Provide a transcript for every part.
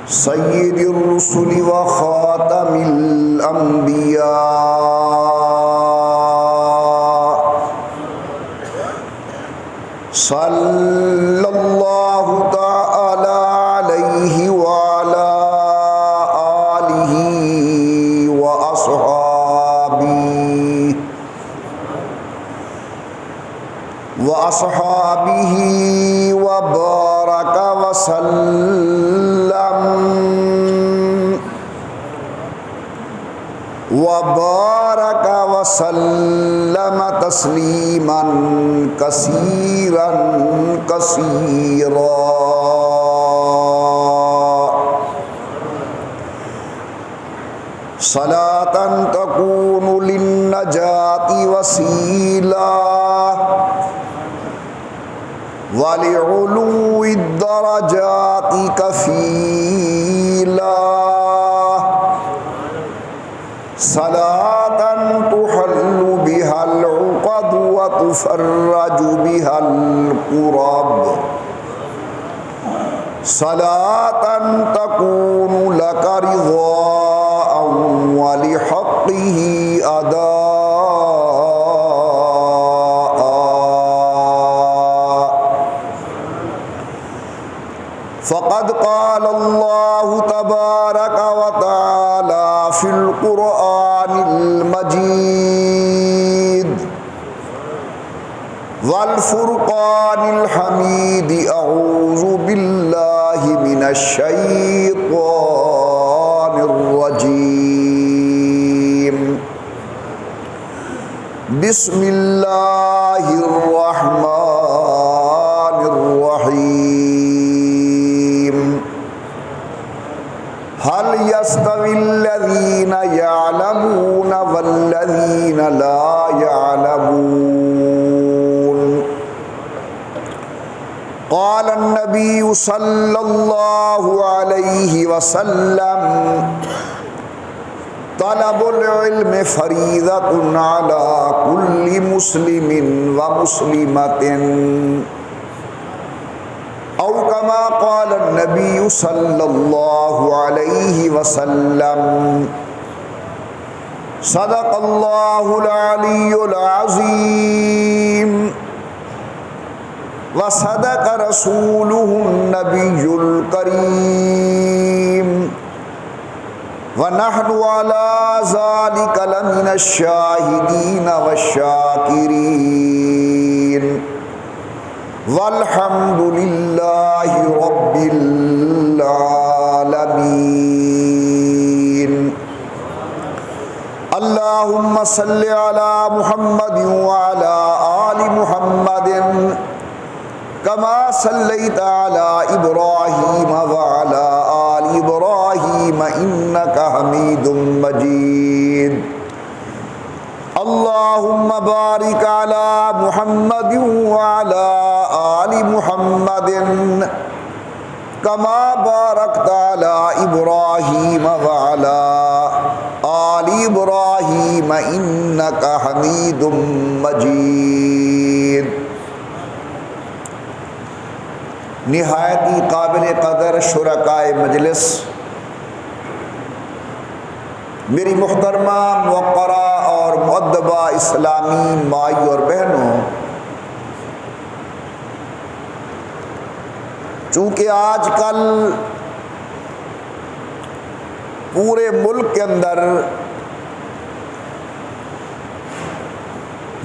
سید الرسل و خاتم الانبیاء صلی اللہ تعالی علیہ وعلی آلہ وأصحابه وبارك وسلم تسليما كثيرا كثيرا. صلاة تكون للنجاة وسيلة وَلِعُلُوِّ الدَّرَجَاتِ كَفِيلًا. صلاة تحل بها العقد وتفرج بها الكرب. صلاة تكون لك رضاء ولحقه أداء. فقد قال الله تبارك وتعالى في القرآن المجيد والفرقان الحميد: أعوذ بالله من الشيطان الرجيم. بسم الله الرحمن الرحيم. هل يستوي الذين يعلمون والذين لا يعلمون؟ قال النبي صلى الله عليه وسلم: طلب العلم فريضة على كل مسلم ومسلمة، او كما قال النبي صلى الله عليه وسلم. صدق الله العلي العظيم وصدق رسوله النبي الكريم ونحن على ذلك لمن الشاهدين والشاكرين والحمد لله رب العالمين. اللهم صل على محمد وعلى آل محمد كما صليت على إبراهيم وعلى آل إبراهيم إنك حميد مجيد. اللهم بارك على محمد وعلى آل محمد كما باركت على إبراهيم وعلى آل إبراهيم إنك حميد مجيد. نہایت ہی قابل قدر شرکائے مجلس، میری محترمہ موقرہ اور مؤدبہ اسلامی مائی اور بہنوں، چونکہ آج کل پورے ملک کے اندر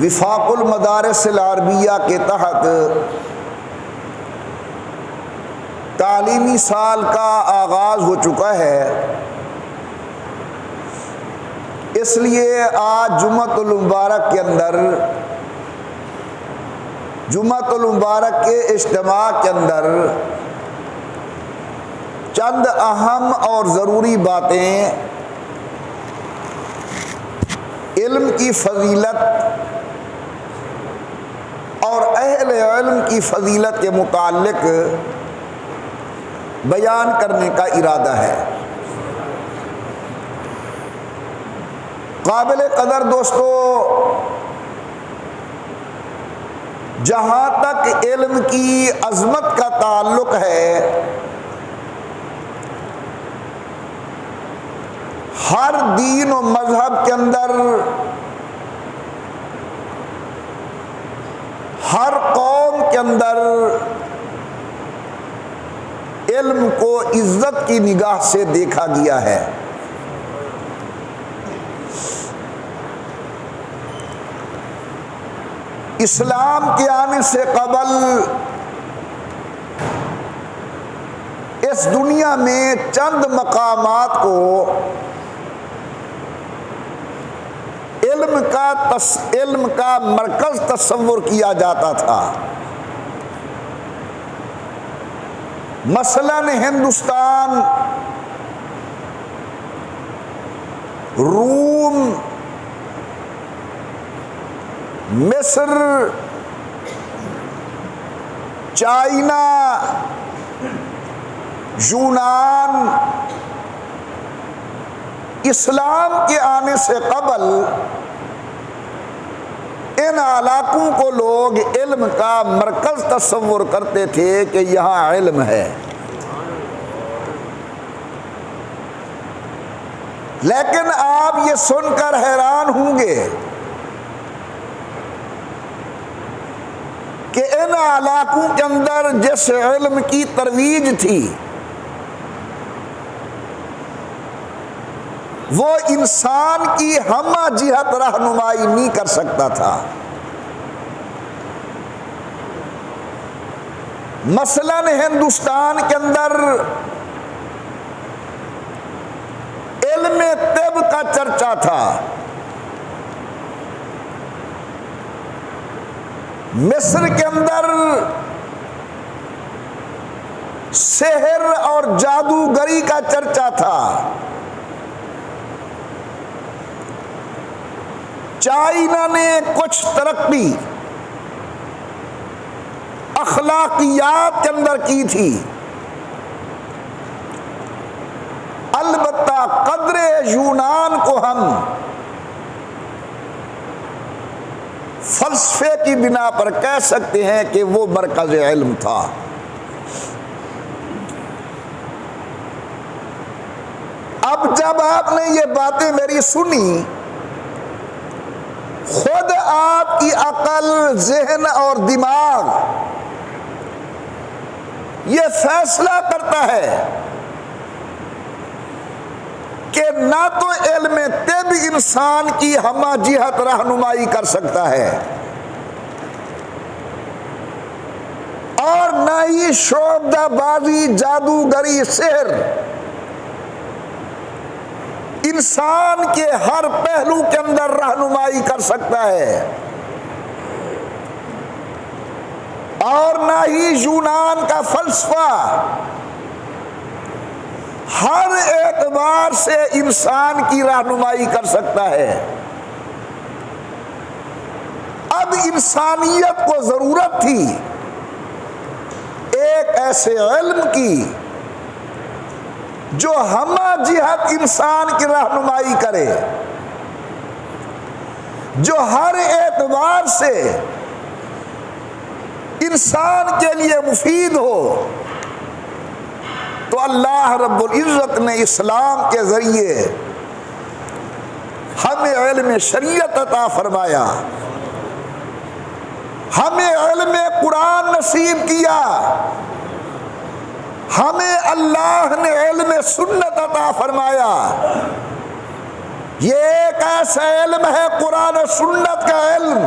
وفاق المدارس العربیہ کے تحت تعلیمی سال کا آغاز ہو چکا ہے، اس لیے آج جمعۃ المبارک کے اندر، جمعۃ المبارک کے اجتماع کے اندر چند اہم اور ضروری باتیں علم کی فضیلت اور اہل علم کی فضیلت کے متعلق بیان کرنے کا ارادہ ہے۔ قابل قدر دوستو، جہاں تک علم کی عظمت کا تعلق ہے، ہر دین و مذہب کے اندر، ہر قوم کے اندر علم کو عزت کی نگاہ سے دیکھا گیا ہے۔ اسلام کے آنے سے قبل اس دنیا میں چند مقامات کو علم کا مرکز تصور کیا جاتا تھا۔ مثلاً ہندوستان، روم، مصر، چائنا، یونان، اسلام کے آنے سے قبل ان علاقوں کو لوگ علم کا مرکز تصور کرتے تھے کہ یہاں علم ہے۔ لیکن آپ یہ سن کر حیران ہوں گے کہ ان علاقوں کے اندر جس علم کی ترویج تھی وہ انسان کی ہمہ جہت رہنمائی نہیں کر سکتا تھا۔ مثلاً ہندوستان کے اندر علم طب کا چرچا تھا، مصر کے اندر سحر اور جادوگری کا چرچا تھا، چائنا نے کچھ ترقی اخلاقیات کے اندر کی تھی، البتہ قدر یونان کو ہم فلسفے کی بنا پر کہہ سکتے ہیں کہ وہ مرکز علم تھا۔ اب جب آپ نے یہ باتیں میری سنی، خود آپ کی عقل، ذہن اور دماغ یہ فیصلہ کرتا ہے کہ نہ تو علم طب انسان کی ہمہ جہت رہنمائی کر سکتا ہے اور نہ ہی شعبدہ بازی، جادوگری، سحر انسان کے ہر پہلو کے اندر رہنمائی کر سکتا ہے، اور نہ ہی یونان کا فلسفہ ہر اعتبار سے انسان کی رہنمائی کر سکتا ہے۔ اب انسانیت کو ضرورت تھی ایک ایسے علم کی جو ہمہ جہت انسان کی رہنمائی کرے، جو ہر اعتبار سے انسان کے لیے مفید ہو۔ تو اللہ رب العزت نے اسلام کے ذریعے ہمیں علم شریعت عطا فرمایا، ہمیں علم قرآن نصیب کیا، ہمیں اللہ نے علم سنت عطا فرمایا۔ یہ ایک ایسا علم ہے قرآن و سنت کا علم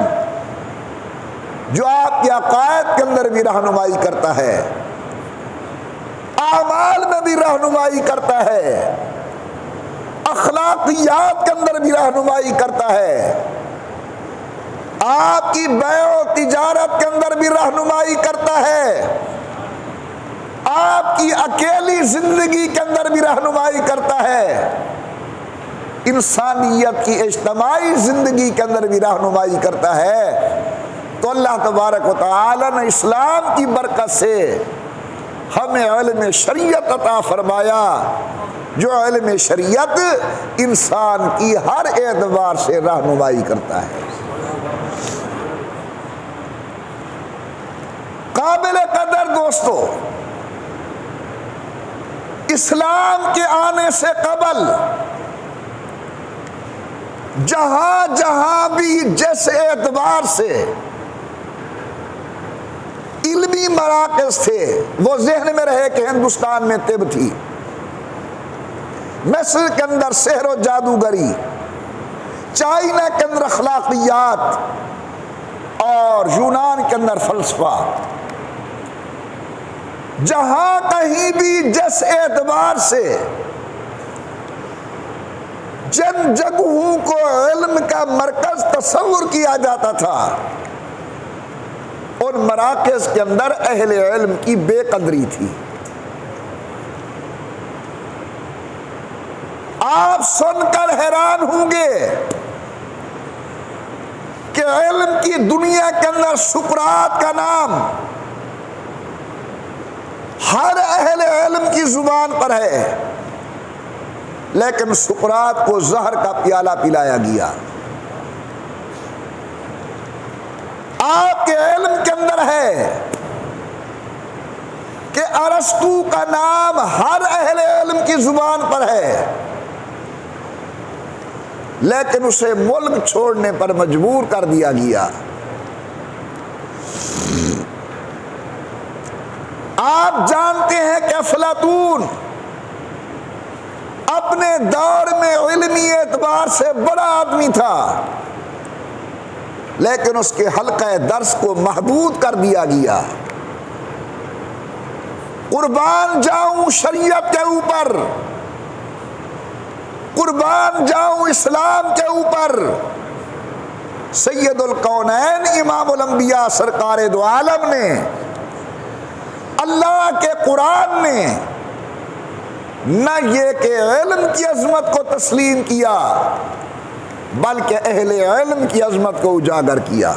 جو آپ کے عقائد کے اندر بھی رہنمائی کرتا ہے، اعمال میں بھی رہنمائی کرتا ہے، اخلاقیات کے اندر بھی رہنمائی کرتا ہے، آپ کی بیع و تجارت کے اندر بھی رہنمائی کرتا ہے، آپ کی اکیلی زندگی کے اندر بھی رہنمائی کرتا ہے، انسانیت کی اجتماعی زندگی کے اندر بھی رہنمائی کرتا ہے۔ تو اللہ تبارک و تعالی نے اسلام کی برکت سے ہمیں علم شریعت عطا فرمایا، جو علم شریعت انسان کی ہر اعتبار سے رہنمائی کرتا ہے۔ دوستو، اسلام کے آنے سے قبل جہاں جہاں بھی جس اعتبار سے علمی مراکز تھے وہ ذہن میں رہے کہ ہندوستان میں طب تھی، مصر کے اندر سحر و جادوگری، چائنا کے اندر اخلاقیات، اور یونان کے اندر فلسفہ، جہاں کہیں بھی جس اعتبار سے جن جگہوں کو علم کا مرکز تصور کیا جاتا تھا ان مراکز کے اندر اہل علم کی بے قدری تھی۔ آپ سن کر حیران ہوں گے کہ علم کی دنیا کے اندر سقراط کا نام ہر اہل علم کی زبان پر ہے، لیکن سقراط کو زہر کا پیالہ پلایا گیا۔ آپ کے علم کے اندر ہے کہ ارسطو کا نام ہر اہل علم کی زبان پر ہے، لیکن اسے ملک چھوڑنے پر مجبور کر دیا گیا۔ آپ جانتے ہیں کہ افلاطون اپنے دور میں علمی اعتبار سے بڑا آدمی تھا، لیکن اس کے حلقہ درس کو محدود کر دیا گیا۔ قربان جاؤں شریعت کے اوپر، قربان جاؤں اسلام کے اوپر، سید الکونین امام الانبیاء سرکار دو عالم نے، اللہ کے قرآن نے نہ یہ کہ علم کی عظمت کو تسلیم کیا بلکہ اہل علم کی عظمت کو اجاگر کیا،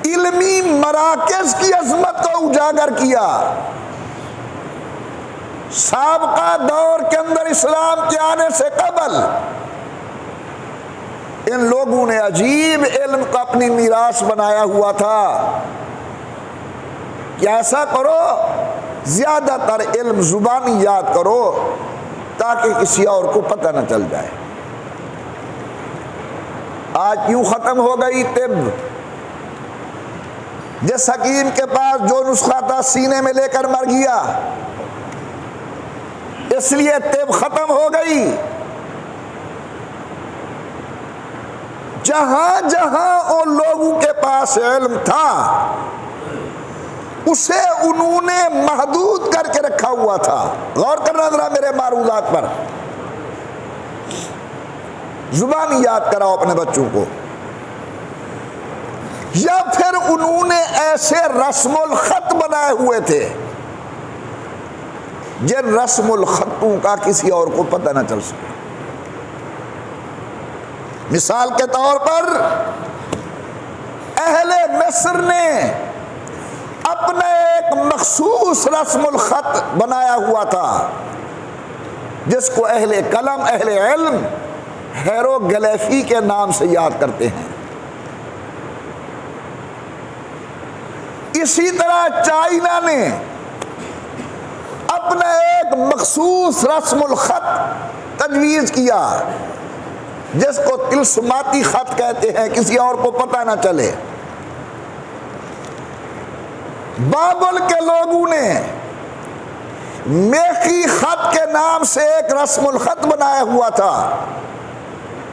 علمی مراکز کی عظمت کو اجاگر کیا۔ سابقہ دور کے اندر اسلام کے آنے سے قبل ان لوگوں نے عجیب علم کو اپنی میراث بنایا ہوا تھا کہ ایسا کرو زیادہ تر علم زبانی یاد کرو تاکہ کسی اور کو پتہ نہ چل جائے۔ آج کیوں ختم ہو گئی طب؟ جس حکیم کے پاس جو نسخہ تھا سینے میں لے کر مر گیا، اس لیے طب ختم ہو گئی۔ جہاں جہاں ان لوگوں کے پاس علم تھا اسے انہوں نے محدود کر کے رکھا ہوا تھا۔ غور کرنا ذرا میرے معروضات پر، زبانی یاد کراؤ اپنے بچوں کو۔ یا پھر انہوں نے ایسے رسم الخط بنائے ہوئے تھے جن رسم الخطوں کا کسی اور کو پتہ نہ چل سکے۔ مثال کے طور پر اہل مصر نے اپنا ایک مخصوص رسم الخط بنایا ہوا تھا جس کو اہل قلم، اہل علم ہیروگلیفی کے نام سے یاد کرتے ہیں۔ اسی طرح چائنا نے اپنا ایک مخصوص رسم الخط تجویز کیا جس کو طلسماتی خط کہتے ہیں، کسی اور کو پتہ نہ چلے۔ بابل کے لوگوں نے میخی خط کے نام سے ایک رسم الخط بنایا ہوا تھا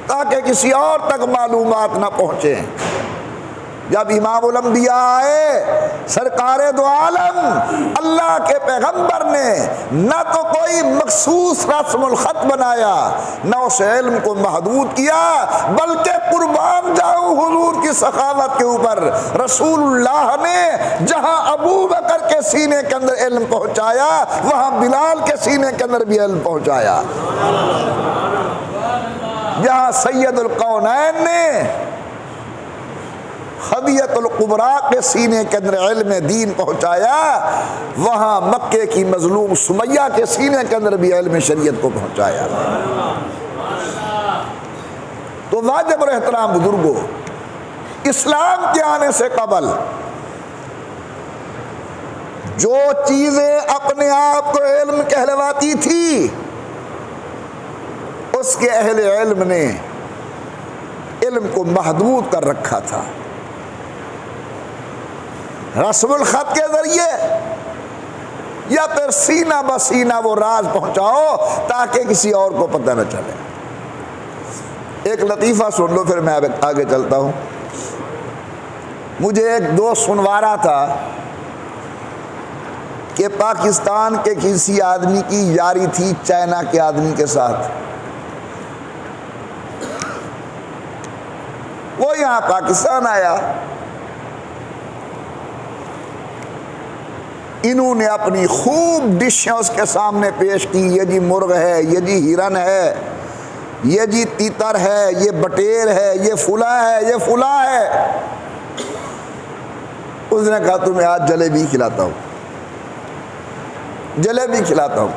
تاکہ کسی اور تک معلومات نہ پہنچے۔ جب امام الانبیاء آئے سرکار دو عالم، اللہ کے پیغمبر نے نہ تو کوئی مخصوص رسم الخط بنایا نہ اس علم کو محدود کیا، بلکہ قربان جاؤں حضور کی سخاوت کے اوپر رسول اللہ نے جہاں ابو بکر کے سینے کے اندر علم پہنچایا وہاں بلال کے سینے کے اندر بھی علم پہنچایا۔ جہاں سید الکونین نے خدیجۃ الکبریٰ کے سینے کے اندر علم دین پہنچایا وہاں مکے کی مظلوم سمیہ کے سینے کے اندر بھی علم شریعت کو پہنچایا۔ تو واجب اور احترام بزرگوں، اسلام کے آنے سے قبل جو چیزیں اپنے آپ کو علم کہلواتی تھی اس کے اہل علم نے علم کو محدود کر رکھا تھا. رسم الخط کے ذریعے یا پھر سینہ بسینہ وہ راز پہنچاؤ تاکہ کسی اور کو پتہ نہ چلے. ایک لطیفہ سن لو پھر میں آگے چلتا ہوں. مجھے ایک دوست سنوا رہا تھا کہ پاکستان کے کسی آدمی کی یاری تھی چائنا کے آدمی کے ساتھ. وہ یہاں پاکستان آیا, انہوں نے اپنی خوب ڈشیں اس کے سامنے پیش کی. یہ جی مرغ ہے, یہ جی ہرن ہے, یہ جی تیتر ہے, یہ بٹیر ہے, یہ فلاں ہے, یہ فلاں ہے. اس نے کہا تمہیں آج جلیبی کھلاتا ہوں, جلیبی کھلاتا ہوں.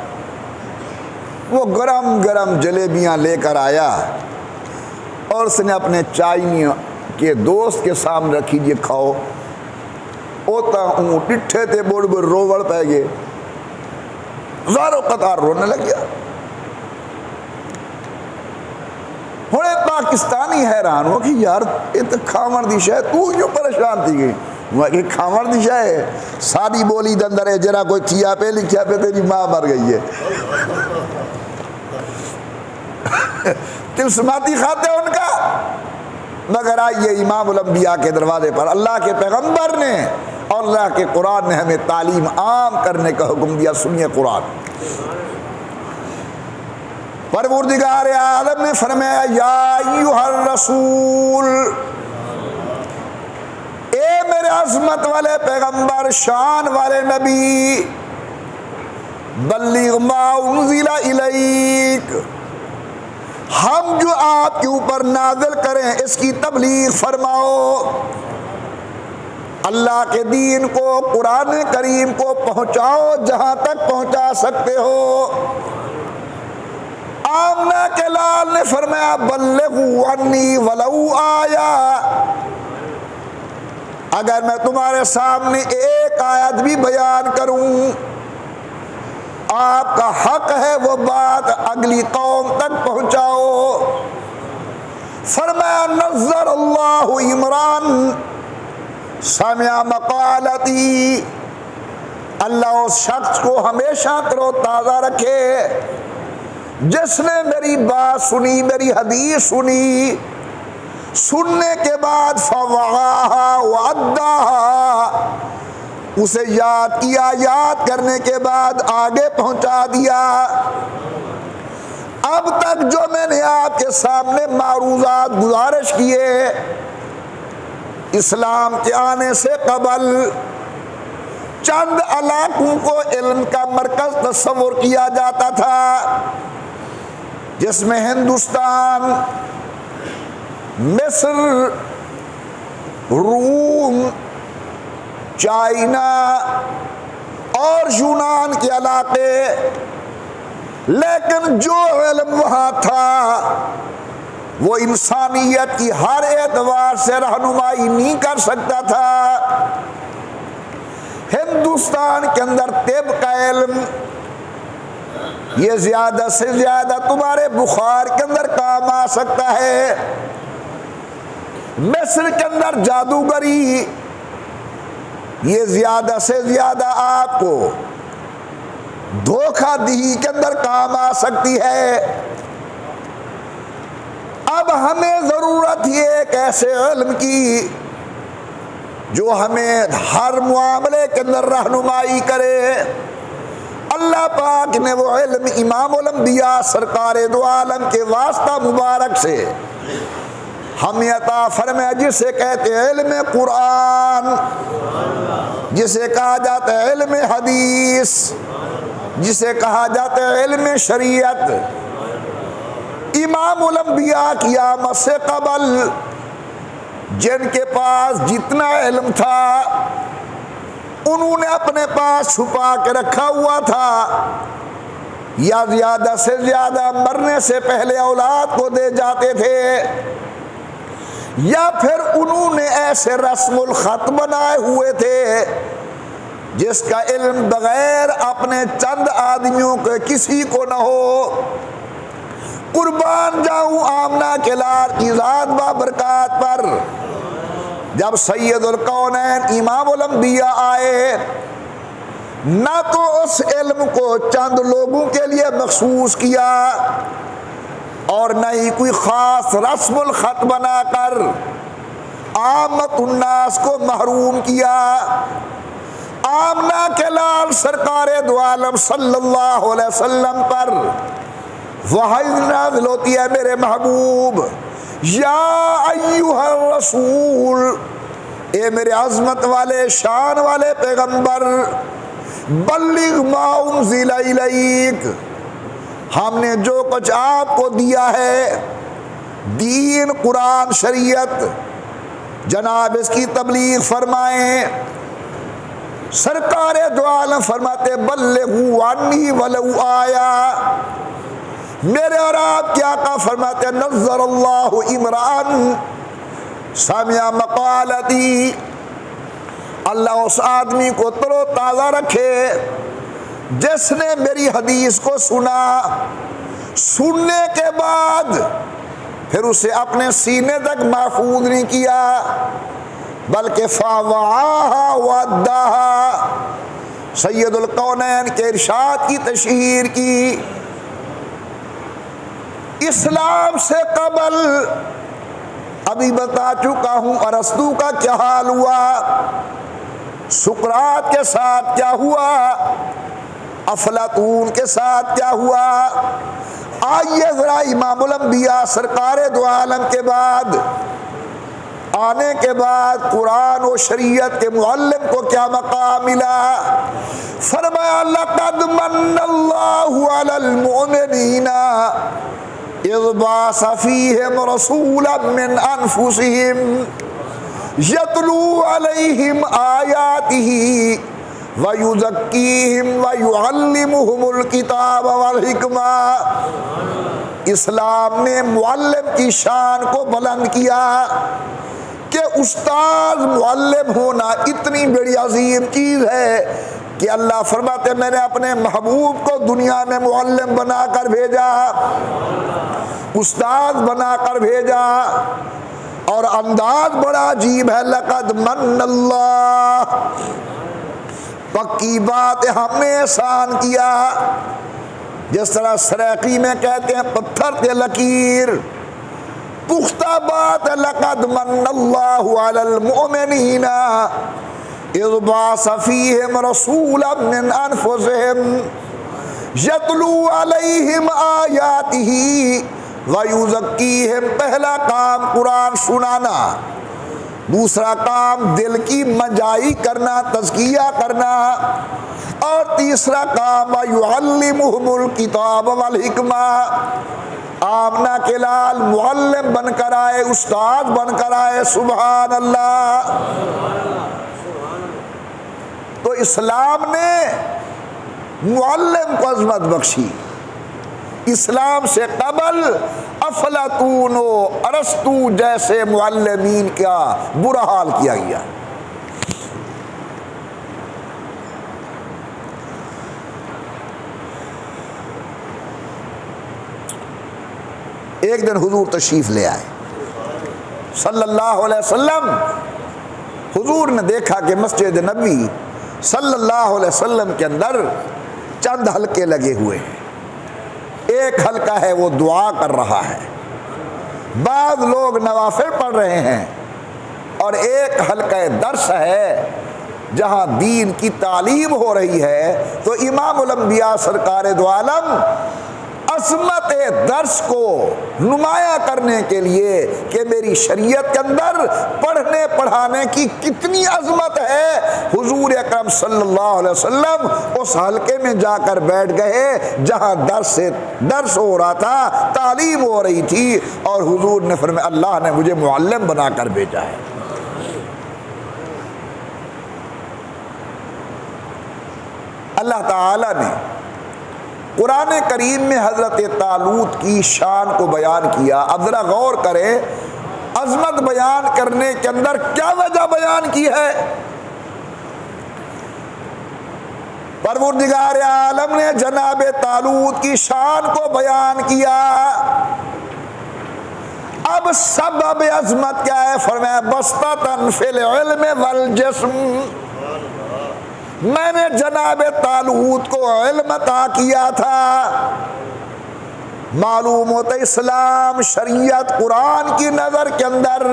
وہ گرم گرم جلیبیاں لے کر آیا اور اس نے اپنے چائنی کے دوست کے سامنے رکھی, یہ کھاؤ. ہوتا ہوں ڈٹھے تھے بڑ بڑ روڑ پہ گئے, زاروں قطار رونے لگ گیا. ہونے پاکستانی حیران ہو کہ یار یہ تو کھاون دی شے, تو کیوں پریشان تھی گئی؟ وہ کہ کھاون دی شے سادی بولی دے اندر ہے, جرا کوئی تھیا پہ لکھیا پہ تیری ماں مر گئی ہے. تلسماتی کھاتے ان کا. مگر آئیے امام الانبیاء کے دروازے پر اللہ کے پیغمبر نے اور اللہ کے قرآن نے ہمیں تعلیم عام کرنے کا حکم دیا. سنیے قرآن. پروردگار عالم نے فرمایا یا ایھا الرسول, اے میرے عظمت والے پیغمبر, شان والے نبی, بلغ ما انزل الیک, ہم جو آپ کے اوپر نازل کریں اس کی تبلیغ فرماؤ. اللہ کے دین کو, قرآن کریم کو پہنچاؤ جہاں تک پہنچا سکتے ہو. آمنہ کے لال نے فرمایا بلغوا عنی ولو آیا, اگر میں تمہارے سامنے ایک آیت بھی بیان کروں آپ کا حق ہے وہ بات اگلی قوم تک پہنچاؤ. فرمایا نظر اللہ عمران سمع مقالتی, اللہ اس شخص کو ہمیشہ ترو تازہ رکھے جس نے میری بات سنی, میری حدیث سنی, سننے کے بعد فوعاہا وعداہا, اسے یاد کیا, یاد کرنے کے بعد آگے پہنچا دیا. اب تک جو میں نے آپ کے سامنے معروضات گزارش کیے اسلام کے آنے سے قبل, چند علاقوں کو علم کا مرکز تصور کیا جاتا تھا جس میں ہندوستان, مصر, روم, چائنا اور یونان کے علاقے. لیکن جو علم وہاں تھا وہ انسانیت کی ہر اعتبار سے رہنمائی نہیں کر سکتا تھا. ہندوستان کے اندر طب کا علم یہ زیادہ سے زیادہ تمہارے بخار کے اندر کام آ سکتا ہے. مصر کے اندر جادوگری یہ زیادہ سے زیادہ آپ کو دھوکہ دہی کے اندر کام آ سکتی ہے. اب ہمیں ضرورت ہے ایک ایسے علم کی جو ہمیں ہر معاملے کے اندر رہنمائی کرے. اللہ پاک نے وہ علم امام الانبیاء سرکار دو عالم کے واسطہ مبارک سے ہمیں عطا فرمایا, جسے کہتے ہیں علم قرآن, جسے کہا جاتا ہے علم حدیث, جسے کہا جاتا ہے علم شریعت. امام الانبیاء کی آمد سے قبل جن کے پاس جتنا علم تھا انہوں نے اپنے پاس چھپا کے رکھا ہوا تھا, یا زیادہ سے زیادہ مرنے سے پہلے اولاد کو دے جاتے تھے, یا پھر انہوں نے ایسے رسم الخط بنائے ہوئے تھے جس کا علم بغیر اپنے چند آدمیوں کے کسی کو نہ ہو۔ قربان جاؤں آمنہ کے لال کی ذات بابرکات پر، جب سید الکونین امام الانبیاء آئے، نہ تو اس علم کو چند لوگوں کے لیے مخصوص کیا اور نہ ہی کوئی خاص رسم الخط بنا کر عامت الناس کو محروم کیا۔ آمنہ کے لال سرکار دو عالم صلی اللہ علیہ وسلم پر وحی نازل ہوتی ہے، میرے محبوب یا ایھا الرسول، اے میرے عظمت والے شان والے پیغمبر، بلغ ما انزل الیک، ہم نے جو کچھ آپ کو دیا ہے، دین قرآن شریعت، جناب اس کی تبلیغ فرمائیں۔ سرکار دو عالم فرماتے بلغوا عنی ولو آیا، میرے اور آپ کے آقا فرماتے نظر اللہ امرأن سمع مقالتی، اللہ اس آدمی کو تر و تازہ رکھے جس نے میری حدیث کو سنا، سننے کے بعد پھر اسے اپنے سینے تک محفوظ نہیں کیا بلکہ فَوَعَاهَا وَأَدَّاهَا، سید الکونین کے ارشاد کی تشہیر کی۔ اسلام سے قبل ابھی بتا چکا ہوں ارسطو کا کیا حال ہوا، سقراط کے ساتھ کیا ہوا، افلاطون کے ساتھ کیا ہوا۔ آئیے ذرا امام الانبیاء سرکار دو عالم کے بعد آنے کے بعد قرآن و شریعت کے معلم کو کیا مقام ملا۔ فرمایا لقد من اللہ علی المؤمنین اذ بعث فیہم رسولا من انفسہم یتلو علیہم آیاتہ وَيُزَكِّيهِمْ وَيُعَلِّمُهُمُ الْكِتَابَ وَالْحِكْمَةَ، اسلام نے معلم کی شان کو بلند کیا کہ استاد معلم ہونا اتنی بڑی عظیم چیز ہے کہ اللہ فرماتے میں نے اپنے محبوب کو دنیا میں معلم بنا کر بھیجا، استاد بنا کر بھیجا، اور انداز بڑا عجیب ہے، لقد من اللہ، پکی بات ہے ہم نے احسان کیا، جس طرح سریقی میں کہتے ہیں پتھر تے لکیر، پختہ بات ہے لقد من اللہ علی المؤمنین اذ بعث فیہم رسولا من انفسہم یتلو علیہم آیاتہ ویزکیہم، پہلا کام قرآن سنانا، دوسرا کام دل کی مجائی کرنا، تزکیہ کرنا، اور تیسرا کام وَيُعَلِّمُهُمُ الْكِتَابَ وَالْحِكْمَةَ، آمنہ کے لال معلم بن کر آئے، استاد بن کر آئے، سبحان اللہ۔ تو اسلام نے معلم کو عظمت بخشی۔ اسلام سے قبل افلاطون و ارسطو جیسے معلمین کا برا حال کیا گیا۔ ایک دن حضور تشریف لے آئے صلی اللہ علیہ وسلم، حضور نے دیکھا کہ مسجد نبوی صلی اللہ علیہ وسلم کے اندر چند حلقے لگے ہوئے ہیں، ایک حلقہ ہے وہ دعا کر رہا ہے، بعض لوگ نوافل پڑھ رہے ہیں، اور ایک حلقہ درس ہے جہاں دین کی تعلیم ہو رہی ہے۔ تو امام الانبیاء سرکار دو عالم عظمت درس کو نمایاں کرنے کے لیے کہ میری شریعت کے اندر پڑھنے پڑھانے کی کتنی عظمت ہے، حضور اکرم صلی اللہ علیہ وسلم اس حلقے میں جا کر بیٹھ گئے جہاں درس ہو رہا تھا، تعلیم ہو رہی تھی، اور حضور نے فرمایا اللہ نے مجھے معلم بنا کر بھیجا ہے۔ اللہ تعالی نے قرآن کریم میں حضرت طالوت کی شان کو بیان کیا۔ اب ذرا غور کریں، عظمت بیان کرنے کے اندر کیا وجہ بیان کی ہے؟ پروردگار عالم نے جناب طالوت کی شان کو بیان کیا. اب سبب عظمت کیا ہے؟ فرمایا بسطۃ فی العلم والجسم. میں نے جناب طالوت کو علم عطا کیا تھا. معلوم ہوتا اسلام شریعت قرآن کی نظر کے اندر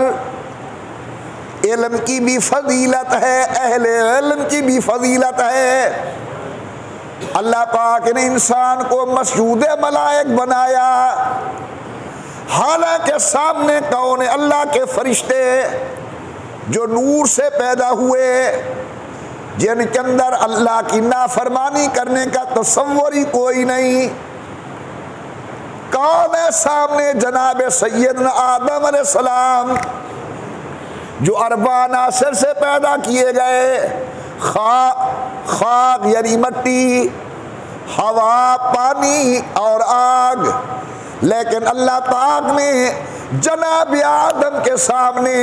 علم کی بھی فضیلت ہے، اہل علم کی بھی فضیلت ہے. اللہ پاک نے انسان کو مسجود ملائک بنایا، حالانکہ سامنے کون ہے؟ اللہ کے فرشتے جو نور سے پیدا ہوئے، جن کے اندر اللہ کی نافرمانی کرنے کا تصور ہی کوئی نہیں. کون ہے سامنے؟ جناب سیدنا آدم علیہ السلام، جو اربع عناصر سے پیدا کیے گئے، خاک یعنی مٹی، ہوا، پانی اور آگ. لیکن اللہ پاک نے جناب آدم کے سامنے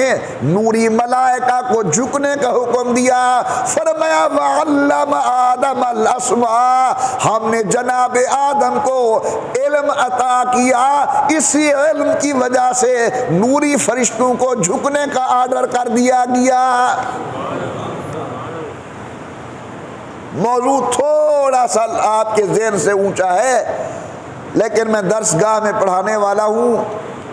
نوری ملائکہ کو جھکنے کا حکم دیا. فرمایا وعلم آدم الاسماء، ہم نے جناب آدم کو علم عطا کیا. اسی علم کی وجہ سے نوری فرشتوں کو جھکنے کا آرڈر کر دیا گیا. موضوع تھوڑا سا آپ کے ذہن سے اونچا ہے، لیکن میں درس گاہ میں پڑھانے والا ہوں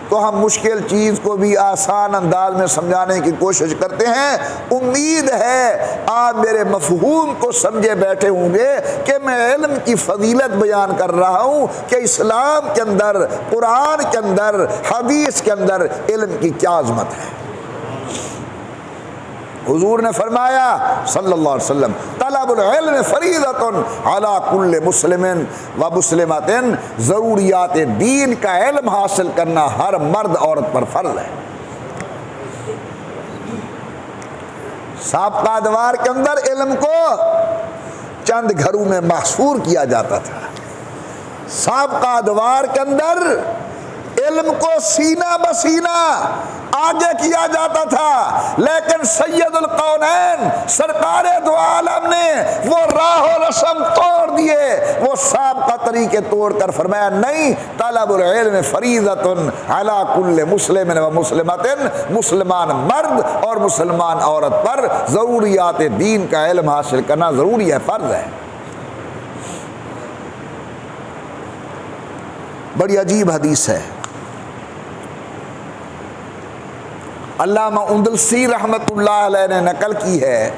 تو ہم مشکل چیز کو بھی آسان انداز میں سمجھانے کی کوشش کرتے ہیں. امید ہے آپ میرے مفہوم کو سمجھے بیٹھے ہوں گے کہ میں علم کی فضیلت بیان کر رہا ہوں کہ اسلام کے اندر، قرآن کے اندر، حدیث کے اندر علم کی کیا عظمت ہے. حضور نے فرمایا صلی اللہ علیہ وسلم طلب العلم فریضۃ علی کل مسلم و مسلمۃ، ضروریات دین کا علم حاصل کرنا ہر مرد عورت پر فرض ہے. سابقہ ادوار کے اندر علم کو چند گھروں میں محصور کیا جاتا تھا. سابقہ ادوار کے اندر علم کو سینہ بسینہ آگے کیا جاتا تھا، لیکن سید القونین سرکار دو عالم نے وہ راہ و رسم توڑ دیے، وہ سابقہ طریقے توڑ کر فرمایا نہیں، طلب العلم فریضۃ علی کل مسلم و مسلمۃ، مسلمان مرد اور مسلمان عورت پر ضروریات دین کا علم حاصل کرنا ضروری ہے، فرض ہے. بڑی عجیب حدیث ہے. علامہ اندلسی رحمت اللہ علیہ نے نقل کی ہے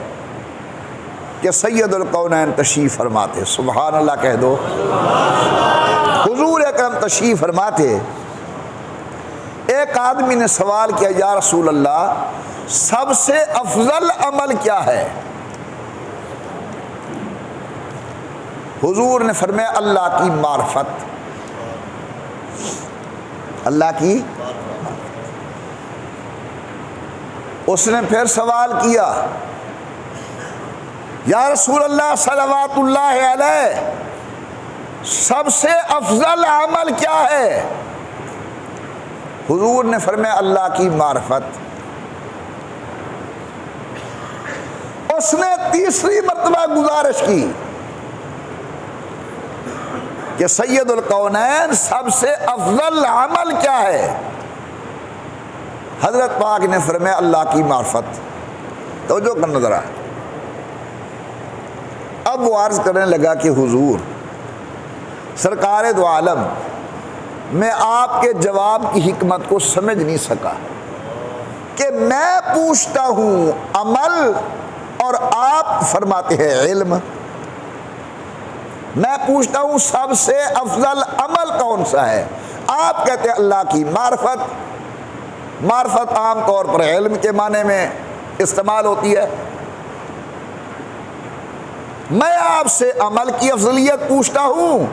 کہ سید القونین تشریف فرماتے، سبحان اللہ کہہ دو. حضور اکرم تشریف فرماتے، ایک آدمی نے سوال کیا یا رسول اللہ سب سے افضل عمل کیا ہے؟ حضور نے فرمایا اللہ کی معرفت. اللہ کی. اس نے پھر سوال کیا یا رسول اللہ صلوات اللہ علیہ سب سے افضل عمل کیا ہے؟ حضور نے فرمایا اللہ کی معرفت. اس نے تیسری مرتبہ گزارش کی کہ سید القونین سب سے افضل عمل کیا ہے؟ حضرت پاک نے فرمایا اللہ کی معرفت. توجہ کرنا ذرا. اب وہ عرض کرنے لگا کہ حضور سرکار دو عالم، میں آپ کے جواب کی حکمت کو سمجھ نہیں سکا کہ میں پوچھتا ہوں عمل اور آپ فرماتے ہیں علم. میں پوچھتا ہوں سب سے افضل عمل کون سا ہے، آپ کہتے ہیں اللہ کی معرفت. معرفت عام طور پر علم کے معنی میں استعمال ہوتی ہے. میں آپ سے عمل کی افضلیت پوچھتا ہوں،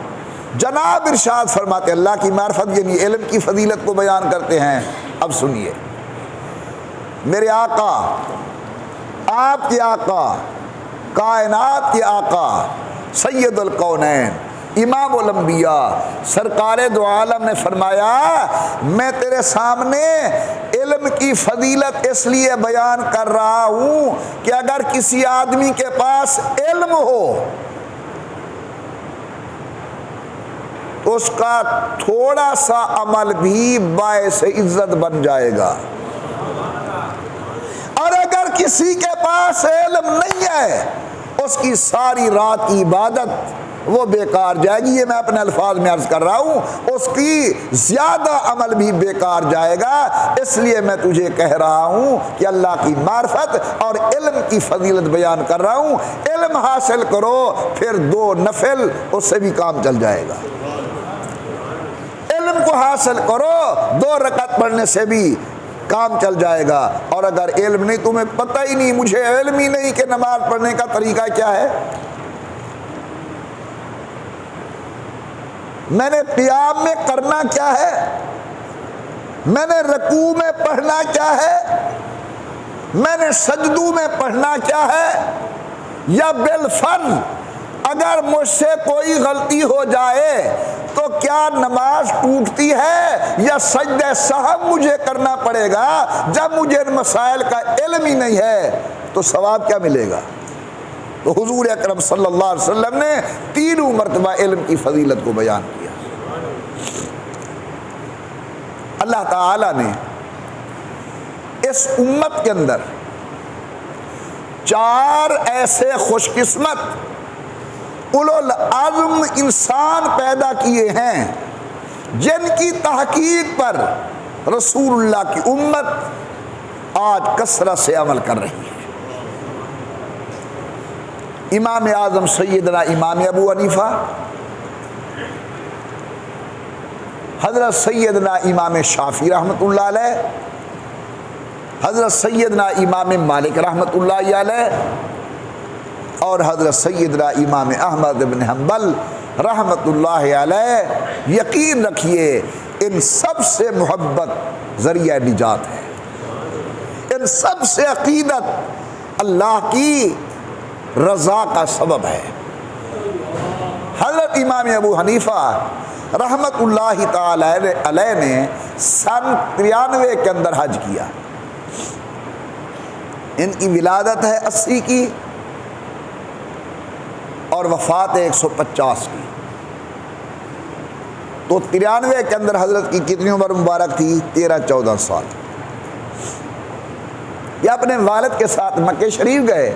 جناب ارشاد فرماتے اللہ کی معرفت یعنی علم کی فضیلت کو بیان کرتے ہیں. اب سنیے، میرے آقا، آپ کے آقا، کائنات کے آقا، سید القونین، امام الانبیاء، سرکار دو عالم نے فرمایا میں تیرے سامنے علم کی فضیلت اس لیے بیان کر رہا ہوں کہ اگر کسی آدمی کے پاس علم ہو تو اس کا تھوڑا سا عمل بھی باعث عزت بن جائے گا. اور اگر کسی کے پاس علم نہیں ہے اس کی ساری رات کی عبادت وہ بیکار جائے گی. یہ میں اپنے الفاظ میں عرض کر رہا ہوں, اس کی زیادہ عمل بھی بیکار جائے گا. اس لیے میں تجھے کہہ رہا ہوں کہ اللہ کی معرفت اور علم کی فضیلت بیان کر رہا ہوں. علم حاصل کرو, پھر 2 نفل اس سے بھی کام چل جائے گا. علم کو حاصل کرو, 2 رکعت پڑھنے سے بھی کام چل جائے گا. اور اگر علم نہیں, تمہیں پتہ ہی نہیں, مجھے علم ہی نہیں کہ نماز پڑھنے کا طریقہ کیا ہے, میں نے قیام میں کرنا کیا ہے, میں نے رکوع میں پڑھنا کیا ہے, میں نے سجدوں میں پڑھنا کیا ہے, یا بالفرض اگر مجھ سے کوئی غلطی ہو جائے تو کیا نماز ٹوٹتی ہے یا سجدہ سہو مجھے کرنا پڑے گا. جب مجھے ان مسائل کا علم ہی نہیں ہے تو ثواب کیا ملے گا. تو حضور اکرم صلی اللہ علیہ وسلم نے 3 مرتبہ علم کی فضیلت کو بیان کیا. اللہ تعالی نے اس امت کے اندر 4 ایسے خوش قسمت اولو العزم انسان پیدا کیے ہیں جن کی تحقیق پر رسول اللہ کی امت آج کثرت سے عمل کر رہی ہے. امام اعظم سیدنا امام ابو حنیفہ, حضرت سیدنا امام شافعی رحمۃ اللہ علیہ, حضرت سیدنا امام مالک رحمۃ اللہ علیہ, اور حضرت سیدنا امام احمد بن حنبل رحمۃ اللہ علیہ. یقین رکھیے ان سب سے محبت ذریعہ نجات ہے, ان سب سے عقیدت اللہ کی رضا کا سبب ہے. حضرت امام ابو حنیفہ رحمۃ اللہ تعالی علیہ نے سن 93 کے اندر حج کیا. ان کی ولادت ہے 80 کی اور وفات ہے 150 کی. تو 93 کے اندر حضرت کی کتنی عمر مبارک تھی؟ 13-14 سال. یہ اپنے والد کے ساتھ مکہ شریف گئے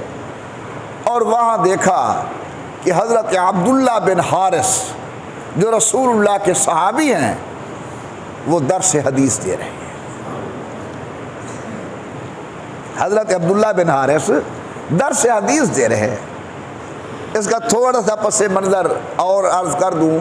اور وہاں دیکھا کہ حضرت عبداللہ بن حارث جو رسول اللہ کے صحابی ہیں وہ درس حدیث دے رہے ہیں. حضرت عبداللہ بن حارث درس حدیث دے رہے ہیں. اس کا تھوڑا سا پس منظر اور عرض کر دوں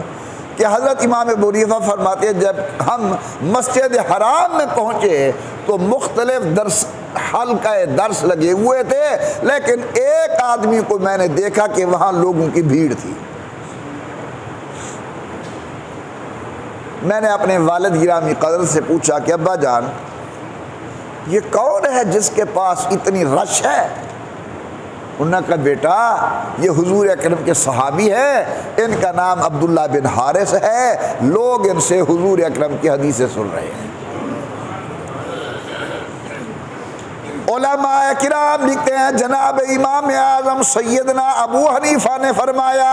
کہ حضرت امام ابو حنیفہ فرماتے ہیں جب ہم مسجد حرام میں پہنچے تو مختلف درس حلقہ درس لگے ہوئے تھے, لیکن ایک آدمی کو میں نے دیکھا کہ وہاں لوگوں کی بھیڑ تھی. میں نے اپنے والد گرامی قدر سے پوچھا کہ ابا جان یہ کون ہے جس کے پاس اتنی رش ہے؟ انہوں نے کہا بیٹا یہ حضور اکرم کے صحابی ہے, ان کا نام عبداللہ بن حارث ہے, لوگ ان سے حضور اکرم کی حدیثیں سن رہے ہیں. علماء کرام لکھتے ہیں جناب امام اعظم سیدنا ابو حنیفہ نے فرمایا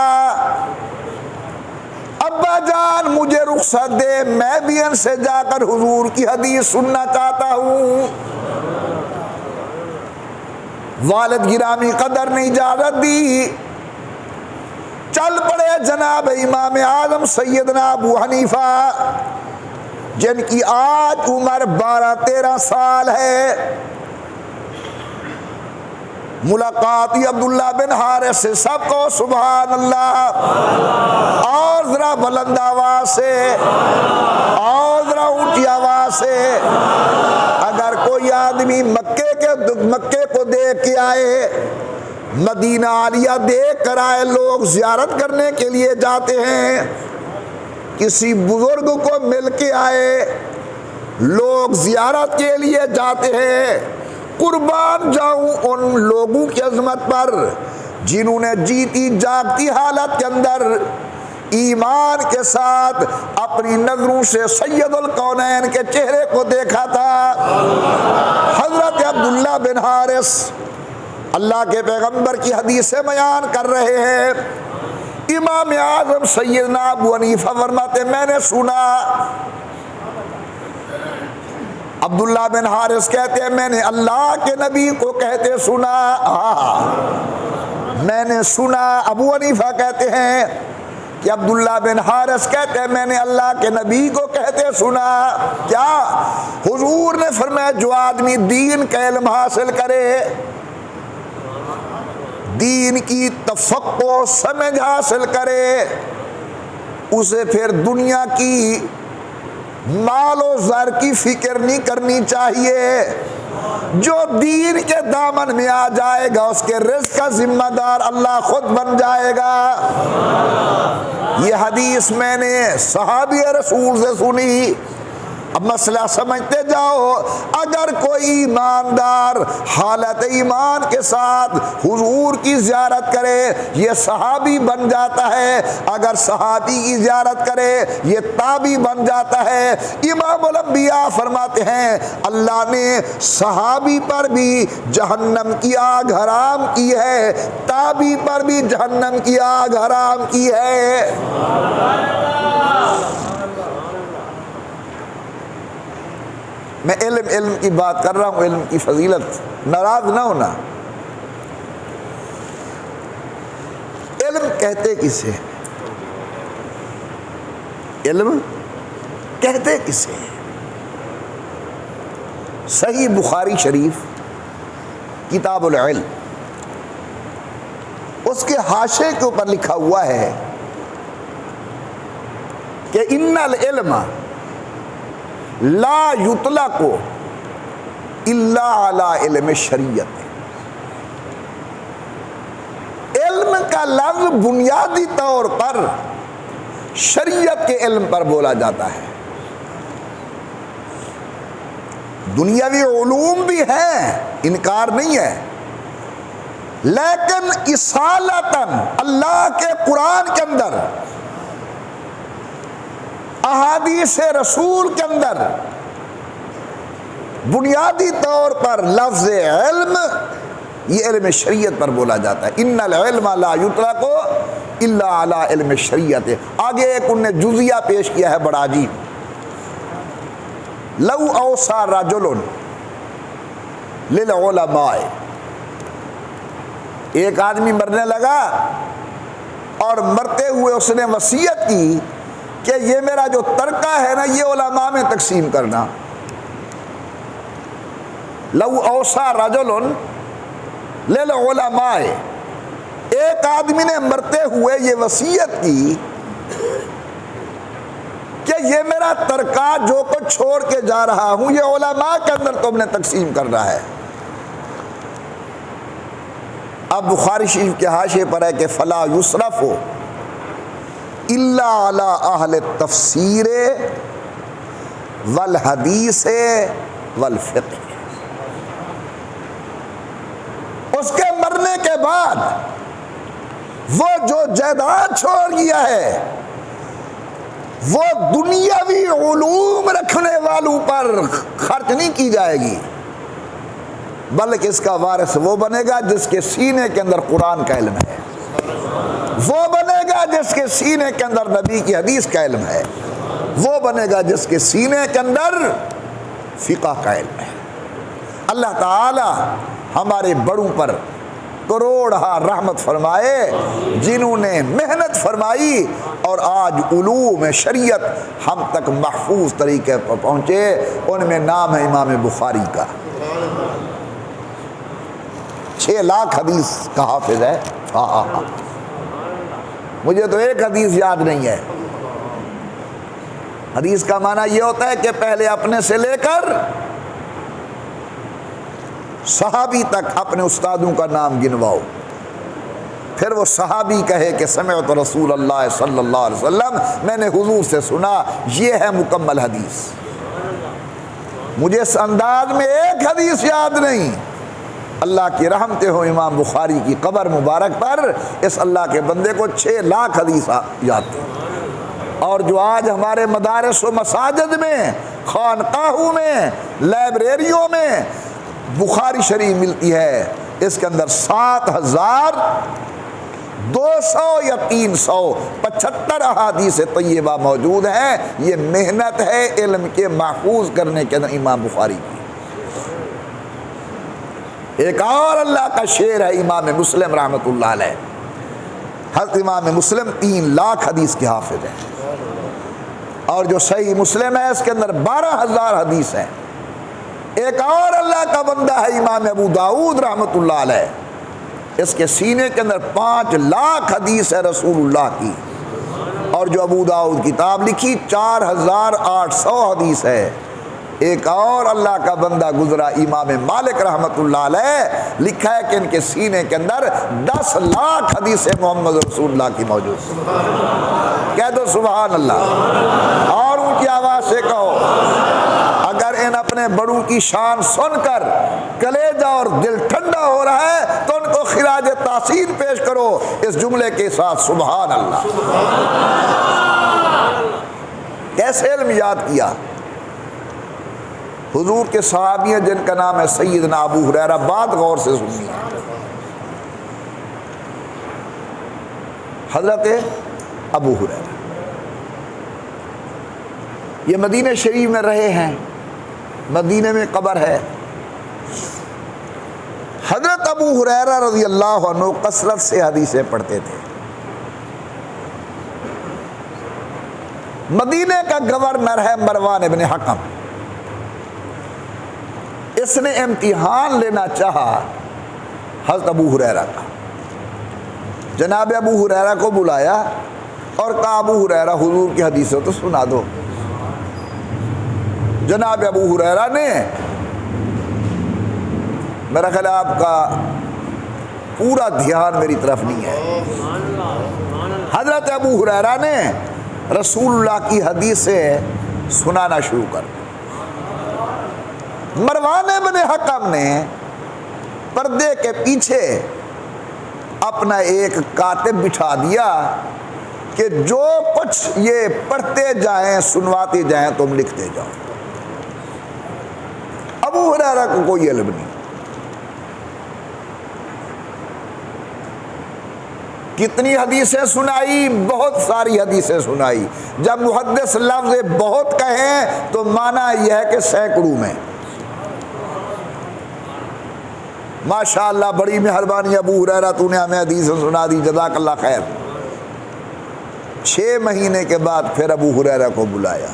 ابا جان مجھے رخصت دے, میں بھی ان سے جا کر حضور کی حدیث سننا چاہتا ہوں. والد گرامی قدر نے اجازت دی. چل پڑے جناب امام اعظم سیدنا ابو حنیفہ جن کی آج عمر 12-13 سال ہے. ملاقات عبداللہ بن حارث سے سب کو سبحان اللہ, اور ذرا بلند آواز سے, اور ذرا اونچی آواز سے. اگر کوئی آدمی مکے کو دیکھ کے آئے, مدینہ عالیہ دیکھ کر آئے, لوگ زیارت کرنے کے لیے جاتے ہیں, کسی بزرگ کو مل کے آئے, لوگ زیارت کے لیے جاتے ہیں. قربان جاؤں ان لوگوں کی عظمت پر جنہوں نے جیتی جاگتی حالت کے اندر ایمان کے ساتھ اپنی نظروں سے سید الکونین کے چہرے کو دیکھا تھا. حضرت عبداللہ بن حارث اللہ کے پیغمبر کی حدیثیں بیان کر رہے ہیں. امام اعظم سیدنا ابو حنیفہ فرماتے میں نے سنا، عبداللہ بن حارث کہتے ہیں میں نے اللہ کے نبی کو کہتے سنا، میں نے سنا۔ ابو حنیفہ کہتے ہیں کہ عبداللہ بن حارث کہتے ہیں میں نے اللہ کے نبی کو کہتے سنا، کیا؟ حضور نے فرمایا جو آدمی دین کا علم حاصل کرے، دین کی تفقہ سمجھ حاصل کرے، اسے پھر دنیا کی مال و زر کی فکر نہیں کرنی چاہیے۔ جو دین کے دامن میں آ جائے گا اس کے رزق کا ذمہ دار اللہ خود بن جائے گا۔ یہ حدیث میں نے صحابی رسول سے سنی۔ اب مسئلہ سمجھتے جاؤ، اگر کوئی ایماندار حالت ایمان کے ساتھ حضور کی زیارت کرے یہ صحابی بن جاتا ہے، اگر صحابی کی زیارت کرے یہ تابعی بن جاتا ہے۔ امام الانبیاء فرماتے ہیں اللہ نے صحابی پر بھی جہنم کی آگ حرام کی ہے، تابعی پر بھی جہنم کی آگ حرام کی ہے۔ میں علم کی بات کر رہا ہوں، علم کی فضیلت، ناراض نہ ہونا۔ علم کہتے کسے؟ علم کہتے کسے؟ صحیح بخاری شریف کتاب العلم، اس کے حاشے کے اوپر لکھا ہوا ہے کہ ان العلم لا یطلق الا علی علم شریعت۔ علم کا لفظ بنیادی طور پر شریعت کے علم پر بولا جاتا ہے۔ دنیاوی علوم بھی ہیں، انکار نہیں ہے، لیکن اصالتاً اللہ کے قرآن کے اندر، احادیث رسول کے اندر بنیادی طور پر لفظ علم یہ علم شریعت پر بولا جاتا ہے۔ ان العلم لا یطلق الا علی علم شریعت۔ آگے ایک انہوں نے جزیہ پیش کیا ہے بڑا عجیب، لو اوصى رجل للعلماء، ایک آدمی مرنے لگا اور مرتے ہوئے اس نے وصیت کی کہ یہ میرا جو ترکہ ہے نا یہ علماء میں تقسیم کرنا۔ لو اوصى رجل للعلماء، ایک آدمی نے مرتے ہوئے یہ وصیت کی کہ یہ میرا ترکہ جو کچھ چھوڑ کے جا رہا ہوں یہ علماء کے اندر تم نے تقسیم کرنا ہے۔ اب بخاری شریف کے حاشیے پر ہے کہ فلا یصرف الا علی اہل التفسیر والحدیث والفقہ۔ اس کے مرنے کے بعد وہ جو جائیداد چھوڑ گیا ہے وہ دنیاوی علوم رکھنے والوں پر خرچ نہیں کی جائے گی، بلکہ اس کا وارث وہ بنے گا جس کے سینے کے اندر قرآن کا علم ہے، وہ بنے گا جس کے سینے کے اندر نبی کی حدیث کا علم ہے، وہ بنے گا جس کے سینے کے اندر فقہ کا علم ہے۔ اللہ تعالی ہمارے بڑوں پر کروڑہا رحمت فرمائے جنہوں نے محنت فرمائی اور آج علوم شریعت ہم تک محفوظ طریقے پر پہنچے۔ ان میں نام ہے امام بخاری کا، 6 لاکھ حدیث کا حافظ ہے۔ مجھے تو ایک حدیث یاد نہیں ہے۔ حدیث کا معنی یہ ہوتا ہے کہ پہلے اپنے سے لے کر صحابی تک اپنے استادوں کا نام گنواؤ، پھر وہ صحابی کہے کہ سمعت رسول اللہ صلی اللہ علیہ وسلم، میں نے حضور سے سنا، یہ ہے مکمل حدیث۔ مجھے اس انداز میں ایک حدیث یاد نہیں۔ اللہ کی رحمتیں ہو امام بخاری کی قبر مبارک پر، اس اللہ کے بندے کو 6 لاکھ حدیث یاد تھی۔ اور جو آج ہمارے مدارس و مساجد میں، خانقاہوں میں، لائبریریوں میں بخاری شریف ملتی ہے، اس کے اندر 7000 200 یا 375 احادیث طیبہ موجود ہیں. یہ محنت ہے علم کے محفوظ کرنے کے اندر امام بخاری کی. ایک اور اللہ کا شعر ہے امام مسلم رحمۃ اللہ علیہ. حضرت امام مسلم 3 لاکھ حدیث کے حافظ ہیں، اور جو صحیح مسلم ہے اس کے اندر 12,000 حدیث ہیں. ایک اور اللہ کا بندہ ہے امام ابو داؤد رحمۃ اللہ علیہ. اس کے سینے کے اندر 5 لاکھ حدیث ہے رسول اللہ کی، اور جو ابو داؤد کتاب لکھی 4,800 حدیث ہے. ایک اور اللہ کا بندہ گزرا امام مالک رحمۃ اللہ علیہ، لکھا ہے کہ ان کے سینے کے اندر 10 لاکھ حدیث محمد رسول اللہ کی موجود. کہہ دو سبحان اللہ، اور اونچی آواز سے کہو. اگر ان اپنے بڑوں کی شان سن کر کلیجہ اور دل ٹھنڈا ہو رہا ہے تو ان کو خراج تحسین پیش کرو اس جملے کے ساتھ سبحان اللہ. کیسے علم یاد کیا؟ حضور کے صحابی ہیں جن کا نام ہے سیدنا ابو ہریرہ. بات غور سے سنیے. حضرت ابو ہریرہ یہ مدینہ شریف میں رہے ہیں، مدینہ میں قبر ہے. حضرت ابو ہریرہ رضی اللہ عنہ کثرت سے حدیثیں پڑھتے تھے. مدینہ کا گورنر ہے مروان ابن حکم. اس نے امتحان لینا چاہا حضرت ابو ہریرہ کا. جناب ابو ہریرہ کو بلایا اور کہا ابو ہریرہ حضور کی حدیثیں تو سنا دو. جناب ابو ہریرہ نے، میرا خیال آپ کا پورا دھیان میری طرف نہیں ہے، حضرت ابو ہریرہ نے رسول اللہ کی حدیثیں سنانا شروع کر دی. مروان بن حکم نے پردے کے پیچھے اپنا ایک کاتب بٹھا دیا کہ جو کچھ یہ پڑھتے جائیں سنواتے جائیں تم لکھتے جاؤ. ابو ہریرہ کو کوئی علم نہیں. کتنی حدیثیں سنائی؟ بہت ساری حدیثیں سنائی. جب محدث لفظ بہت کہیں تو معنی یہ ہے کہ سینکڑوں میں. ماشاءاللہ بڑی مہربانی ابو ہریرہ تو نے ہمیں حدیثیں سنا دی، جزاک اللہ خیر. 6 مہینے کے بعد پھر ابو ہریرہ کو بلایا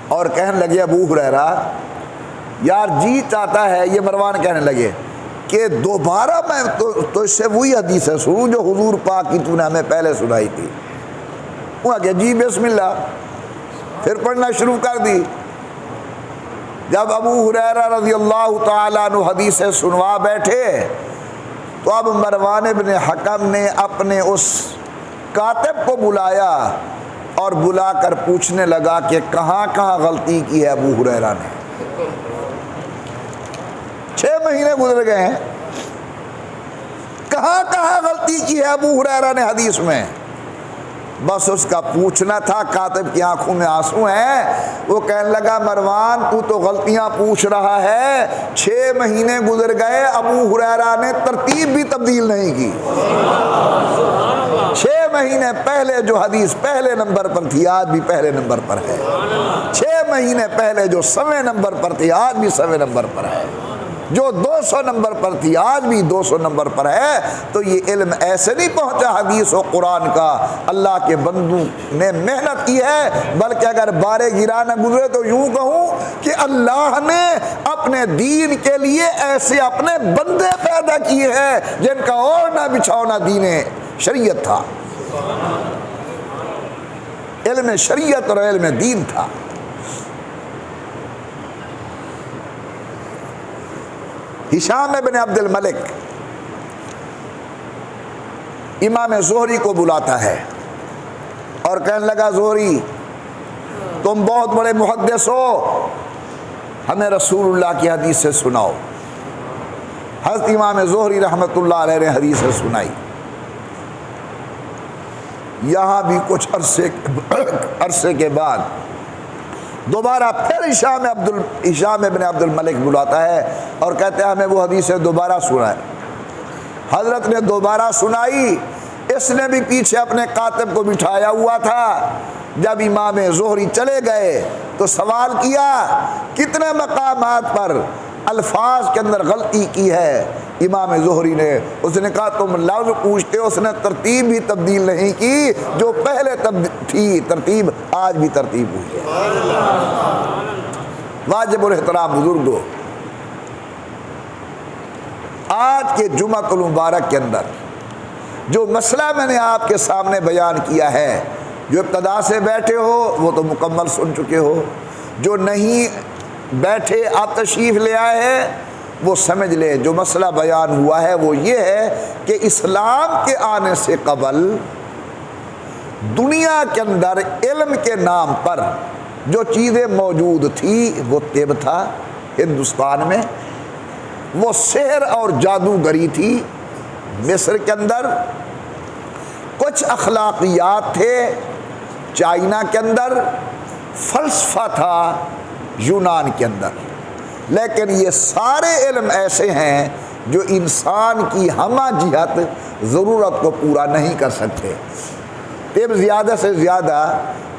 اور کہنے لگے ابو ہریرہ یار جی چاہتا ہے، یہ مروان کہنے لگے کہ دوبارہ میں تو اس سے وہی حدیثیں سنوں جو حضور پاک کی تو نے ہمیں پہلے سنائی تھی. وہ کہ جی بسم اللہ. پھر پڑھنا شروع کر دی. جب ابو ہریرہ رضی اللہ تعالیٰ عنہ حدیثیں سنوا بیٹھے تو اب مروان بن حکم نے اپنے اس کاتب کو بلایا اور بلا کر پوچھنے لگا کہ کہاں کہاں غلطی کی ہے ابو ہریرہ نے. 6 مہینے گزر گئے ہیں، کہاں کہاں غلطی کی ہے ابو ہریرہ نے حدیث میں. بس اس کا پوچھنا تھا. کاتب کی آنکھوں میں آنسو ہیں. وہ کہنے لگا مروان تو تو غلطیاں پوچھ رہا ہے، 6 مہینے گزر گئے ابو ہریرہ نے ترتیب بھی تبدیل نہیں کی. 6 مہینے پہلے جو حدیث پہلے نمبر پر تھی آج بھی پہلے نمبر پر ہے. 6 مہینے پہلے جو 100ویں نمبر پر تھی آج بھی 100ویں نمبر پر ہے. جو 200 نمبر پر تھی آج بھی 200 نمبر پر ہے. تو یہ علم ایسے نہیں پہنچا حدیث و قرآن کا، اللہ کے بندوں نے محنت کی ہے. بلکہ اگر بارے گرا نہ گزرے تو یوں کہوں کہ اللہ نے اپنے دین کے لیے ایسے اپنے بندے پیدا کیے ہیں جن کا اور نہ بچھونا دین شریعت تھا، علم شریعت اور علم دین تھا. ہشام بن عبد الملک امام زہری کو بلاتا ہے اور کہنے لگا زہری تم بہت بڑے محدث ہو، ہمیں رسول اللہ کی حدیث سے سناؤ. حضرت امام زہری رحمۃ اللہ علیہ نے حدیثیں سنائی. یہاں بھی کچھ عرصے کے بعد دوبارہ پھر ہشام ابن عبد الملک بلاتا ہے اور کہتے ہیں ہمیں وہ حدیثیں دوبارہ سنائے. حضرت نے دوبارہ سنائی، اس نے بھی پیچھے اپنے کاتب کو بٹھایا ہوا تھا۔ جب امام زہری چلے گئے تو سوال کیا کتنے مقامات پر الفاظ کے اندر غلطی کی ہے؟ امام زہری نے، اس نے کہا تم لفظ پوچھتے ہو، اس نے ترتیب بھی تبدیل نہیں کی، جو پہلے تھی ترتیب آج بھی ترتیب ہوئی ہے۔ واجب الاحترام بزرگوں، آج کے جمعۃ المبارک کے اندر جو مسئلہ میں نے آپ کے سامنے بیان کیا ہے، جو ابتدا سے بیٹھے ہو وہ تو مکمل سن چکے ہو، جو نہیں بیٹھے آپ تشریف لے آئے ہیں وہ سمجھ لے جو مسئلہ بیان ہوا ہے وہ یہ ہے کہ اسلام کے آنے سے قبل دنیا کے اندر علم کے نام پر جو چیزیں موجود تھی وہ طب تھا ہندوستان میں، وہ سحر اور جادوگری تھی مصر کے اندر، کچھ اخلاقیات تھے چائنا کے اندر، فلسفہ تھا یونان کے اندر، لیکن یہ سارے علم ایسے ہیں جو انسان کی ہمہ جہت ضرورت کو پورا نہیں کر سکتے۔ طب زیادہ سے زیادہ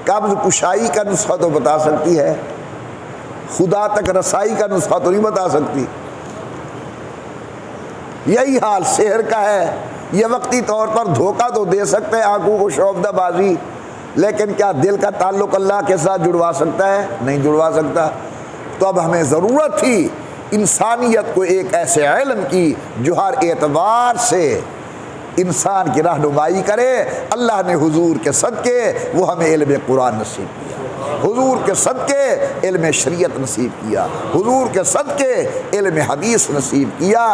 قبض کشائی کا نسخہ تو بتا سکتی ہے، خدا تک رسائی کا نسخہ تو نہیں بتا سکتی۔ یہی حال سحر کا ہے، یہ وقتی طور پر دھوکہ تو دے سکتے ہیں، آنکھوں کو شوفدہ بازی، لیکن کیا دل کا تعلق اللہ کے ساتھ جڑوا سکتا ہے؟ نہیں جڑوا سکتا۔ تو اب ہمیں ضرورت تھی انسانیت کو ایک ایسے علم کی جو ہر اعتبار سے انسان کی رہنمائی کرے۔ اللہ نے حضور کے صدقے وہ ہمیں علم قرآن نصیب کیا، حضور کے صدقے علم شریعت نصیب کیا، حضور کے صدقے علم حدیث نصیب کیا۔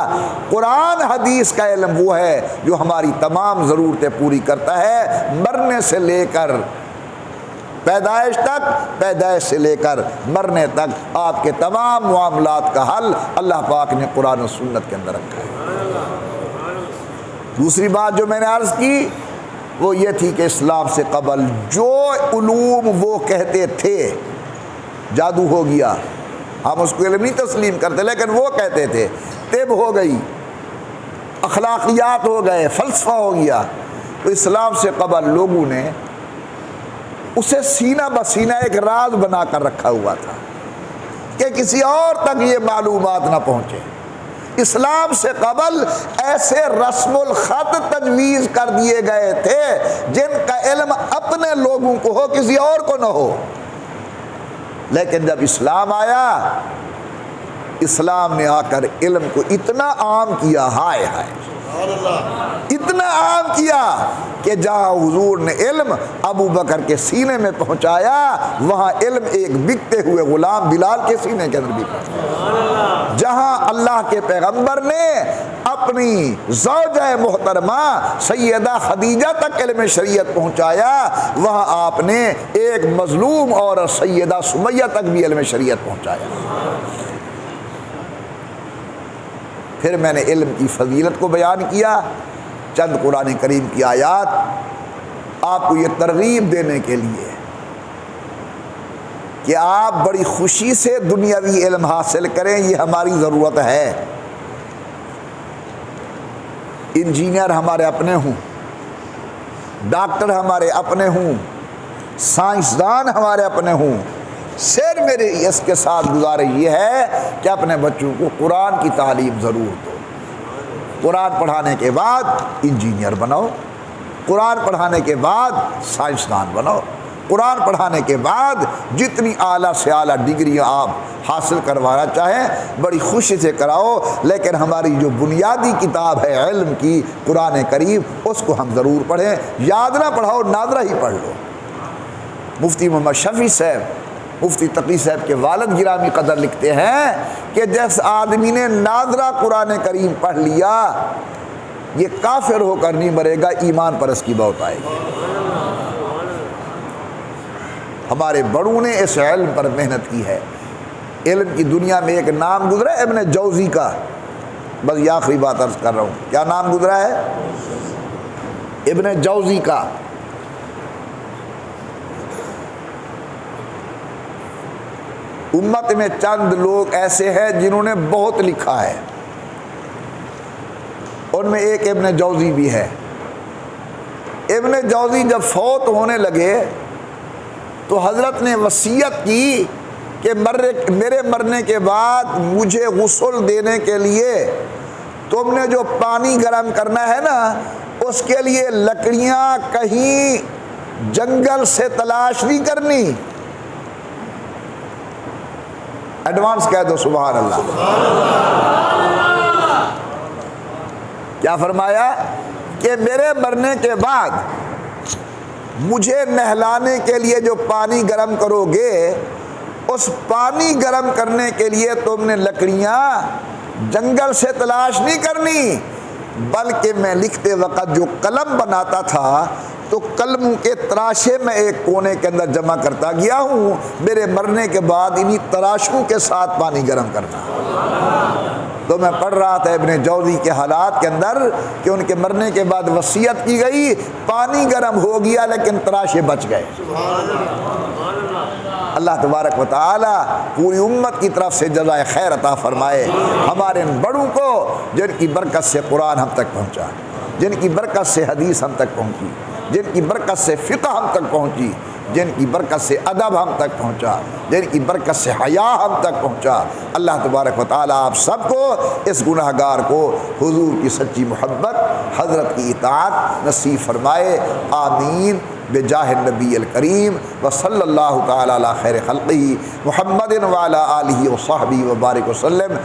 قرآن حدیث کا علم وہ ہے جو ہماری تمام ضرورتیں پوری کرتا ہے، مرنے سے لے کر پیدائش تک، پیدائش سے لے کر مرنے تک آپ کے تمام معاملات کا حل اللہ پاک نے قرآن و سنت کے اندر رکھا ہے۔ دوسری بات جو میں نے عرض کی وہ یہ تھی کہ اسلام سے قبل جو علوم وہ کہتے تھے جادو ہو گیا، ہم اس کو علم نہیں تسلیم کرتے، لیکن وہ کہتے تھے طب ہو گئی، اخلاقیات ہو گئے، فلسفہ ہو گیا، تو اسلام سے قبل لوگوں نے اسے سینہ بسینہ ایک راز بنا کر رکھا ہوا تھا کہ کسی اور تک یہ معلومات نہ پہنچے۔ اسلام سے قبل ایسے رسم الخط تجویز کر دیے گئے تھے جن کا علم اپنے لوگوں کو ہو، کسی اور کو نہ ہو، لیکن جب اسلام آیا، اسلام نے آ کر علم کو اتنا عام کیا، ہائے ہائے اتنا عام کیا کہ جہاں حضور نے علم ابو بکر کے سینے میں پہنچایا، وہاں علم ایک بکتے ہوئے غلام بلال کے سینے کے اندر بھی پہنچایا۔ جہاں اللہ کے پیغمبر نے اپنی زوجہ محترمہ سیدہ خدیجہ تک علم شریعت پہنچایا، وہاں آپ نے ایک مظلوم اور سیدہ سمیہ تک بھی علم شریعت پہنچایا۔ پھر میں نے علم کی فضیلت کو بیان کیا، چند قرآن کریم کی آیات آپ کو یہ ترغیب دینے کے لیے کہ آپ بڑی خوشی سے دنیاوی علم حاصل کریں، یہ ہماری ضرورت ہے۔ انجینئر ہمارے اپنے ہوں، ڈاکٹر ہمارے اپنے ہوں، سائنسدان ہمارے اپنے ہوں، صرف میری اس کے ساتھ گزارش یہ ہے کہ اپنے بچوں کو قرآن کی تعلیم ضرور دو۔ قرآن پڑھانے کے بعد انجینئر بناؤ، قرآن پڑھانے کے بعد سائنسدان بناؤ، قرآن پڑھانے کے بعد جتنی اعلیٰ سے اعلیٰ ڈگریاں آپ حاصل کروانا چاہیں بڑی خوشی سے کراؤ، لیکن ہماری جو بنیادی کتاب ہے علم کی قرآن کریم، اس کو ہم ضرور پڑھیں۔ یاد نہ پڑھاؤ، ناظرہ ہی پڑھ لو۔ مفتی محمد شفیع صاحب، مفتی تقی صاحب کے والد گرامی قدر لکھتے ہیں کہ جس آدمی نے ناظرہ قرآن کریم پڑھ لیا یہ کافر ہو کر نہیں مرے گا، ایمان پر اس کی بہت آئے گی۔ ہمارے بڑوں نے اس علم پر محنت کی ہے۔ علم کی دنیا میں ایک نام گزرا ہے ابن جوزی کا، بس یہ آخری بات عرض کر رہا ہوں، کیا نام گزرا ہے؟ ابن جوزی کا۔ امت میں چند لوگ ایسے ہیں جنہوں نے بہت لکھا ہے، ان میں ایک ابن جوزی بھی ہے۔ ابن جوزی جب فوت ہونے لگے تو حضرت نے وصیت کی کہ میرے مرنے کے بعد مجھے غسل دینے کے لیے تم نے جو پانی گرم کرنا ہے نا، اس کے لیے لکڑیاں کہیں جنگل سے تلاش نہیں کرنی۔ ایڈوانس کہہ دو سبحان اللہ۔ کیا فرمایا کہ میرے مرنے کے بعد مجھے نہلانے کے لیے جو پانی گرم کرو گے، اس پانی گرم کرنے کے لیے تم نے لکڑیاں جنگل سے تلاش نہیں کرنی، بلکہ میں لکھتے وقت جو قلم بناتا تھا تو قلموں کے تراشے میں ایک کونے کے اندر جمع کرتا گیا ہوں، میرے مرنے کے بعد انہی تراشوں کے ساتھ پانی گرم کرنا۔ تو میں پڑھ رہا تھا ابن جوزی کے حالات کے اندر کہ ان کے مرنے کے بعد وصیت کی گئی، پانی گرم ہو گیا لیکن تراشے بچ گئے۔ اللہ تبارک و تعالی پوری امت کی طرف سے جزائے خیر عطا فرمائے۔ ہمارے ان بڑوں کو جن کی برکت سے قرآن ہم تک پہنچا، جن کی برکت سے حدیث ہم تک پہنچی، جن کی برکت سے فقہ ہم تک پہنچی، جن کی برکت سے ادب ہم تک پہنچا، جن کی برکت سے حیا ہم تک پہنچا، اللہ تبارک و تعالی آپ سب کو، اس گناہ گار کو حضور کی سچی محبت، حضرت کی اطاعت نصیب فرمائے۔ آمین بجاہ النبی الکریم وصلی اللہ تعالی علی خیر خلقہ محمد وعلی آلہ وصحبہ وبارک وسلم۔